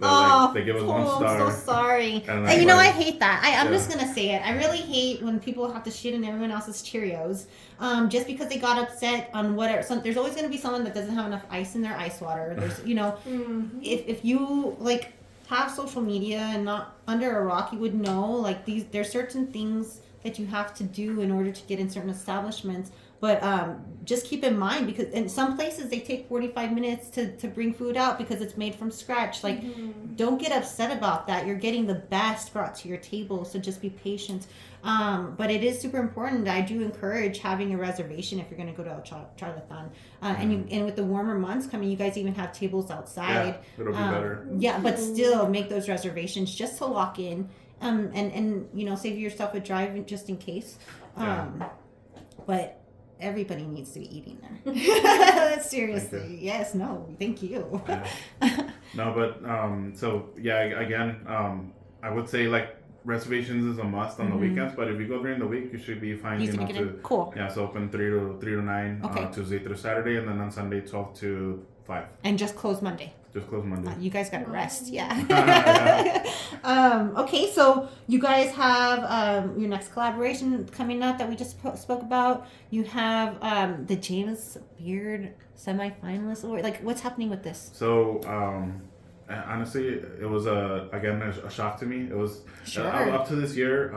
They give us
poor,
1 star.
I'm so sorry.
And
And you know, I
like,
hate that. I'm
yeah.
just gonna say it. I really hate when people have to shit in everyone else's Cheerios, just because they got upset on whatever. There's always gonna be someone that doesn't have enough ice in their ice water. There's, if you like have social media and not under a rock, you would know like there's certain things that you have to do in order to get in certain establishments. But just keep in mind, because in some places they take 45 minutes to bring food out because it's made from scratch. Like, don't get upset about that. You're getting the best brought to your table, so just be patient. But it is super important. I do encourage having a reservation if you're going to go to Charlatan. And with the warmer months coming, you guys even have tables outside.
Yeah, it'll be better.
Yeah, but still make those reservations just to lock in. And save yourself a drive just in case. But everybody needs to be eating there. Seriously. Yes, no, thank you.
Yeah. No, but again, I would say like reservations is a must on the weekends, but if you go during the week, you should be fine.
Cool.
Yeah, so open 3 to 9,
Okay.
Tuesday through Saturday, and then on Sunday 12 to 5.
And just close Monday.
Just close Monday.
You guys gotta rest, okay, so you guys have your next collaboration coming up that we just spoke about. You have the James Beard semi-finalist award. Like, what's happening with this?
So, honestly, it was a shock to me. It was up to this year.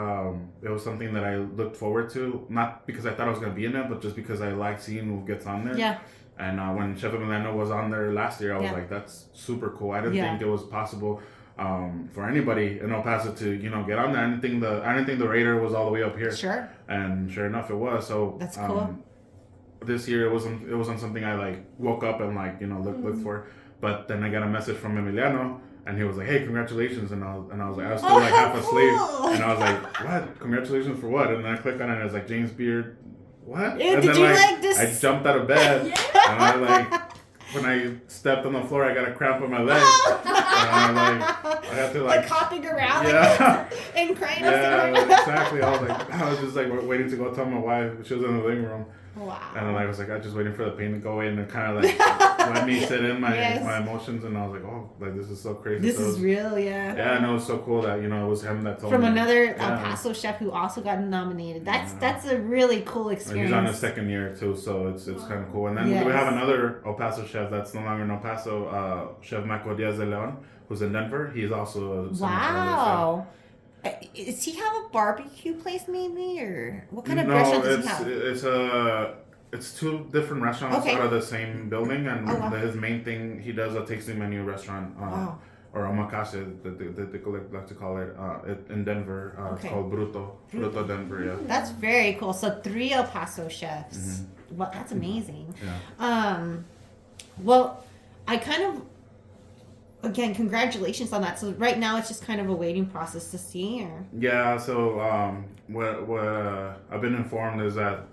It was something that I looked forward to, not because I thought I was going to be in it, but just because I like seeing who gets on there.
Yeah.
And when Chef Emiliano was on there last year, I was
Yeah.
like, that's super cool. I didn't think it was possible for anybody in El Paso to get on there. I didn't think the radar was all the way up here.
Sure.
And sure enough, it was. So
that's cool.
This year it wasn't something I like woke up and looked for. But then I got a message from Emiliano, and he was like, "Hey, congratulations!" And I was like, I was still like half asleep, and I was like, "What? Congratulations for what?" And then I clicked on it, and it was like James Beard. What?
Yeah,
and
did
then
you like this?
I jumped out of bed, and I when I stepped on the floor, I got a cramp on my leg, and I had to
like hopping around, and crying.
Yeah, exactly. I was just waiting to go tell my wife. She was in the living room.
Wow.
And then I was just waiting for the pain to go away, and it kind of let me sit in my emotions, and I was like, oh, this is so crazy.
This is real, yeah.
Yeah, and it was so cool that it was him that told
me. From
me.
another El Paso chef who also got nominated. That's a really cool experience.
He's on his second year too, so it's kind of cool. And then we have another El Paso chef that's no longer in El Paso, Chef Michael Diaz de Leon, who's in Denver. He's also a
wow. Does he have a barbecue place maybe, or what kind of restaurant does he have?
It's 2 different restaurants out of the same building, and his main thing he does a tasting menu restaurant, or omakase that they like to call it, in Denver. It's called Bruto Denver. Yeah.
That's very cool. So 3 El Paso chefs. Mm-hmm. Well, that's amazing.
Yeah.
Well, I kind of. Again, congratulations on that. So right now it's just kind of a waiting process to see, or
yeah. So what I've been informed is that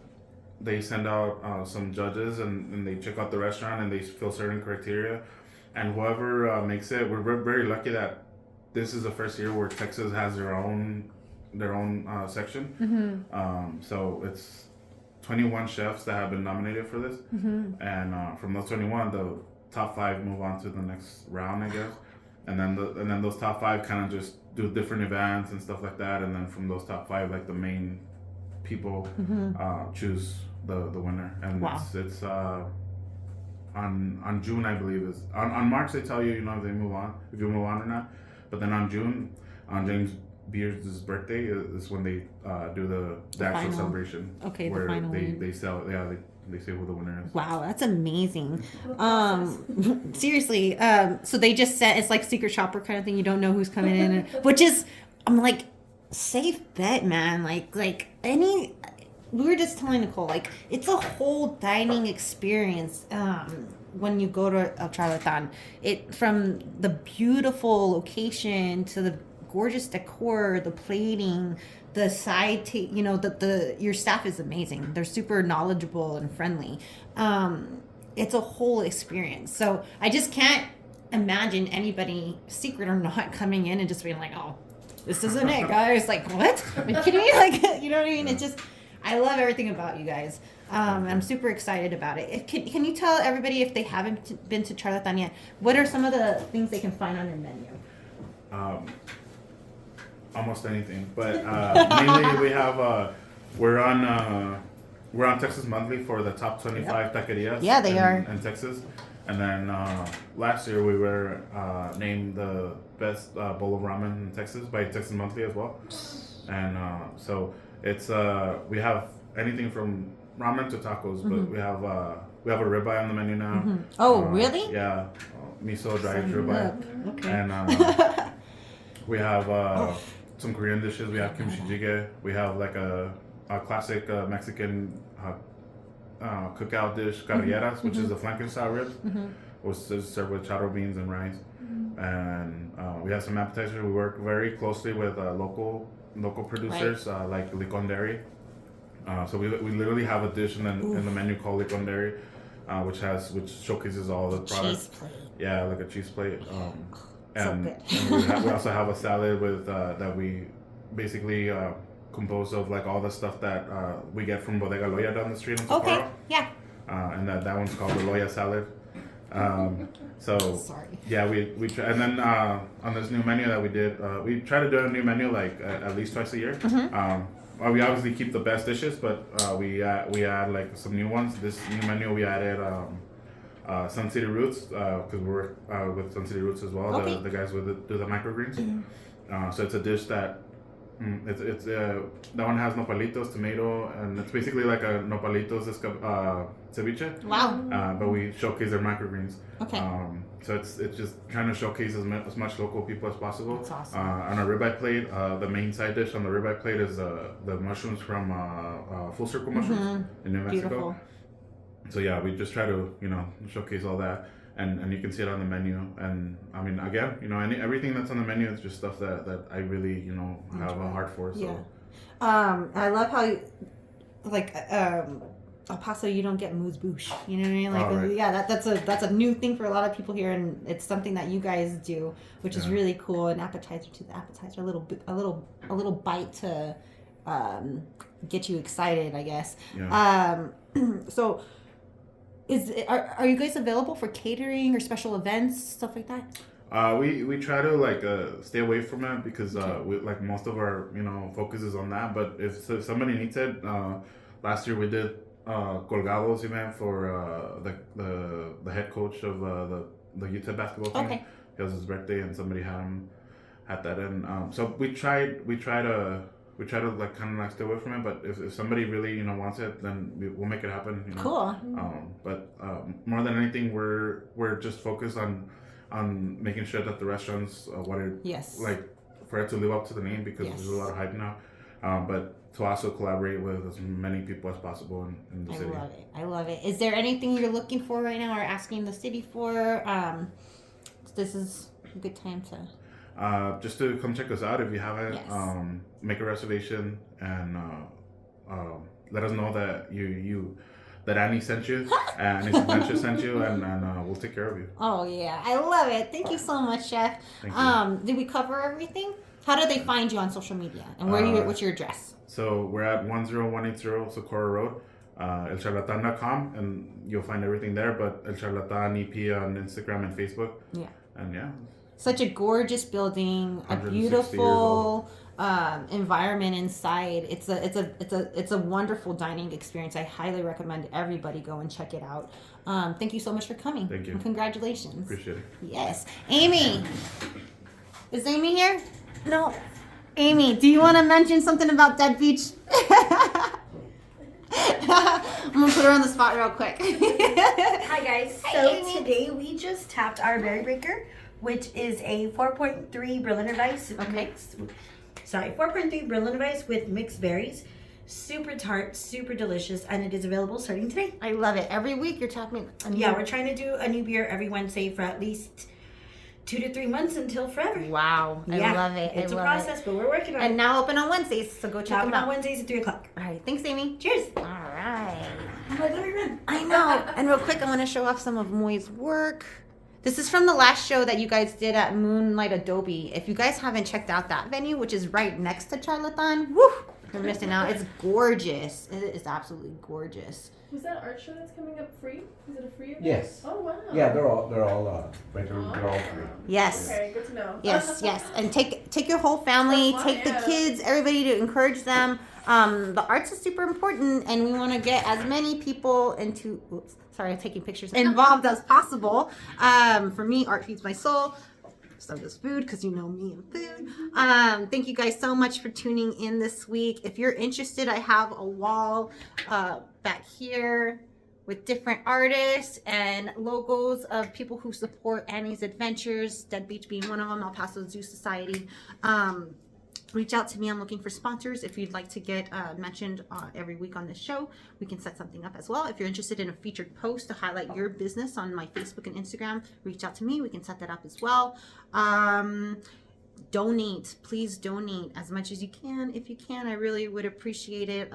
they send out some judges and they check out the restaurant and they fill certain criteria, and whoever makes it, we're very lucky that this is the first year where Texas has their own section. Mm-hmm. So it's 21 chefs that have been nominated for this, and from those 21, the top 5 move on to the next round, I guess, and then those top 5 kind of just do different events and stuff like that, and then from those top 5, the main people choose the winner, and it's on June, I believe, is on March they tell you if they move on, if you move on or not, but then on June, on James Beard's birthday is when they do the actual final celebration.
Okay,
where
the final.
They say who the winner is.
Wow, that's amazing. Seriously, so they just set, it's like secret shopper kind of thing. You don't know who's coming in, which is, I'm like, safe bet, man. We were just telling Nicole, it's a whole dining experience when you go to El Charlatan. From the beautiful location to the gorgeous decor, the plating, the side your staff is amazing. They're super knowledgeable and friendly. it's a whole experience. So I just can't imagine anybody, secret or not, coming in and just being like, oh, this isn't it, guys. Like, what? Are you kidding me? Like, you know what I mean? It's just, I love everything about you guys. I'm super excited about it. Can you tell everybody, if they haven't been to Charlatan yet, what are some of the things they can find on your menu?
Almost anything, but mainly we have we're on Texas Monthly for the top 25 taquerias.
Yeah, they are
in Texas. And then last year we were named the best bowl of ramen in Texas by Texas Monthly as well. And so it's we have anything from ramen to tacos, but we have a ribeye on the menu now.
Oh, really?
Yeah, miso dried ribeye.
Okay.
And we have some Korean dishes. We have kimchi jjigae. We have like a classic Mexican cookout dish, carrilleras, which is the flanker style ribs, which is served with charro beans and rice. And we have some appetizers. We work very closely with local producers like Licon Dairy. So we literally have a dish in the menu called Licon Dairy, which showcases all the products.
Cheese plate.
Yeah, like a cheese plate.
So good.
And we also have a salad with that we basically composed of like all the stuff that we get from Bodega Loya down the street in Socorro.
Okay, yeah.
And that one's called the Loya salad. So
Sorry.
yeah, we try, and then on this new menu that we did, we try to do a new menu like at least twice a year. Well, we obviously keep the best dishes, but we add like some new ones. This new menu we added Sun City Roots because we work with Sun City Roots as well.
Okay.
The guys do the microgreens. So it's a dish that it's that one has nopalitos, tomato, and it's basically like a nopalitos ceviche.
Wow.
But we showcase their microgreens.
Okay.
So it's just trying to showcase as much local people as possible.
That's awesome.
On a ribeye plate, the main side dish on the ribeye plate is the mushrooms from Full Circle Mushrooms in New Mexico.
Beautiful.
So yeah, we just try to showcase all that, and you can see it on the menu. And I mean, again, everything that's on the menu is just stuff that I really have a heart for. So.
Yeah. I love how El Paso, you don't get moose bouche. You know what I mean? Like,
right.
yeah, that's a new thing for a lot of people here, and it's something that you guys do, which is really cool. An appetizer to the appetizer, a little bite to get you excited, I guess.
Yeah.
So, are you guys available for catering or special events, stuff like that?
We try to stay away from it because we, like most of our focus is on that. But if somebody needs it, last year we did colgados event for the head coach of the UTEP basketball team.
Okay.
It was his birthday and somebody had that in. So we try to kind of stay away from it. But if somebody really wants it, then we'll make it happen.
Cool.
But more than anything, we're just focused on making sure that the restaurants like for it to live up to the name because there's a lot of hype now. But to also collaborate with as many people as possible in the city.
I love it. Is there anything you're looking for right now or asking the city for? This is a good time to...
just to come check us out if you haven't.
Yes.
Make a reservation and let us know that that Annie sent you and Annie's Adventure sent you, and we'll take care of you.
Oh yeah, I love it. Thank you so much, Chef.
Thank you.
Did we cover everything? How do they find you on social media, and what's your address?
So we're at 10180 Socorro Road, elcharlatan.com, and you'll find everything there. But El Charlatan EP on Instagram and Facebook. Yeah. And yeah.
Such a gorgeous building, a beautiful environment inside. It's a wonderful dining experience. I highly recommend everybody go and check it out. Thank you so much for coming.
Thank you.
And congratulations.
Appreciate it.
Yes. Amy. Is Amy here? No. Amy, do you want to mention something about Dead Beach? I'm going to put her on the spot real quick.
Hi, guys.
Hi,
So
Amy.
today we just tapped our Berry Breaker, which is a 4.3 Berliner Weiss mixed. Sorry, 4.3 Berliner Weiss with mixed berries. Super tart, super delicious, and it is available starting today.
I love it. Every week you're talking.
Yeah, we're trying to do a new beer every Wednesday for at least 2 to 3 months until forever.
Wow. I love it.
It's
I
a
love
process, but we're working on it.
And now open on Wednesdays, so go check them
Open
out.
on Wednesdays at 3 o'clock.
All right. Thanks, Amy.
Cheers.
All right.
like, let me run.
I know. And real quick, I want to show off some of Moy's work. This is from the last show that you guys did at Moonlight Adobe. If you guys haven't checked out that venue, which is right next to Charlatan, woo, you're missing out. It's gorgeous. It is absolutely gorgeous.
Was that art show that's coming up free? Is it a free event?
Yes.
Oh wow.
Yeah, they're all regular. They're all free.
Yes.
Okay, good to know.
Yes, yes. And take your whole family,
That's
take the
fun, yeah.
kids, everybody to encourage them. The arts is super important, and we want to get as many people into. Oops, sorry, I'm taking pictures. Involved as possible. For me, art feeds my soul. So does food, because you know me and food. Thank you guys so much for tuning in this week. If you're interested, I have a wall back here with different artists and logos of people who support Annie's Adventures, Dead Beach being one of them, El Paso Zoo Society. Reach out to me. I'm looking for sponsors. If you'd like to get mentioned every week on this show, we can set something up as well. If you're interested in a featured post to highlight your business on my Facebook and Instagram, reach out to me. We can set that up as well. Donate. Please donate as much as you can. If you can, I really would appreciate it.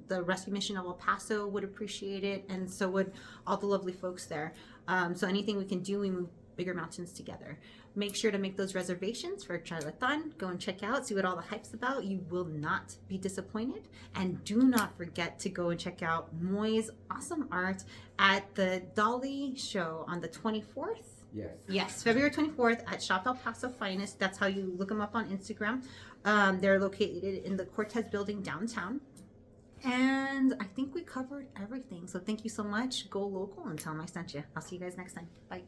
The Rescue Mission of El Paso would appreciate it, and so would all the lovely folks there. So anything we can do, we move bigger mountains together. Make sure to make those reservations for Charlatan. Go and check out, see what all the hype's about. You will not be disappointed. And do not forget to go and check out Moy's awesome art at the Dolly show on the 24th.
Yes.
Yes, February 24th at Shop El Paso Finest. That's how you look them up on Instagram. They're located in the Cortez building downtown. And I think we covered everything. So thank you so much. Go local and tell them I sent you. I'll see you guys next time. Bye.